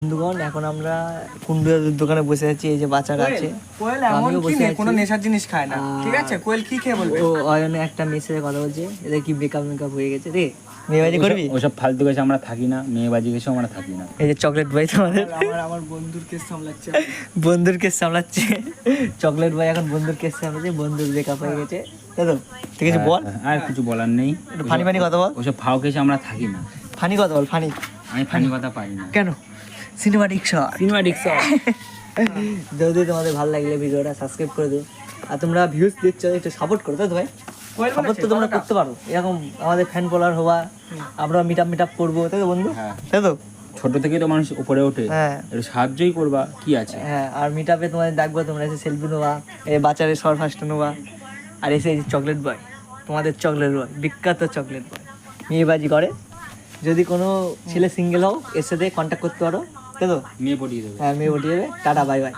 বন্ধুগণ, এখন আমরা কুন্ডুর দোকানে বসে আছি। এই যে বাচ্চারা আছে, কোয়েল এমন কি নেই কোনো নেশার জিনিস খায় না, ঠিক আছে? কোয়েল কি খেয়ে বলবে? ও অয়নে একটা মেয়ের সাথে কথা বলছে, এদের কি মেকআপ হয়ে গেছে রে, মেয়েবাজি করবি? ওসব ফালতু কেসে আমরা থাকি না, মেয়েবাজি কেসে আমরা থাকি না। এই যে চকলেট ভাই তোমাদের আমার বন্ধুর কেস সামলাচ্ছে। বন্ধুর কেস সামলাচ্ছে। চকলেট ভাই এখন বন্ধুর কেস সামলাচ্ছে, বন্ধুর মেকআপ হয়ে গেছে, তাই তো? ঠিক আছে, বল। আর কিছু বলার নেই। একটু ফানি ফানি কথা বল। ওসব ফাও কেসে আমরা থাকি না। ফানি কথা বল, ফানি। আমি ফানি কথা পারি না। কেন? Cinematic shot. Cinematic shot. যদি তোমাদের ভালো লাগলে ভিডিওটা সাবস্ক্রাইব করে দিও, আর তোমরা ভিউজ দিচ্ছ একটু সাপোর্ট করো, তাই তো ভাই? সাপোর্ট তো তোমরা করতে পারো, এরকম আমাদের ফ্যান ফলোয়ার হওয়া, আমরা মিট আপ করবো, তাই তো বন্ধু? হ্যাঁ। তাই তো? ছোট থেকেই তো মানুষ উপরে ওঠে, হ্যাঁ একটু সাহায্যই করবা, কি আছে? হ্যাঁ, আর মিট আপে তোমাদের ডাকবো, তোমরা এসে সেলফি নেওয়া, এই বাচ্চাদের সর ফার্স্ট নেওয়া, আর এসে এই চকলেট বয়, তোমাদের চকলেট বয়, বিখ্যাত চকলেট বয় মেয়েবাজি করে। যদি কোনো ছেলে সিঙ্গেল হও এর সাথে কন্ট্যাক্ট করতে পারো, তাই তো? মেয়ে পটিয়ে দেবে। হ্যাঁ, মেয়ে উঠিয়ে দেবে। Tata, bye bye.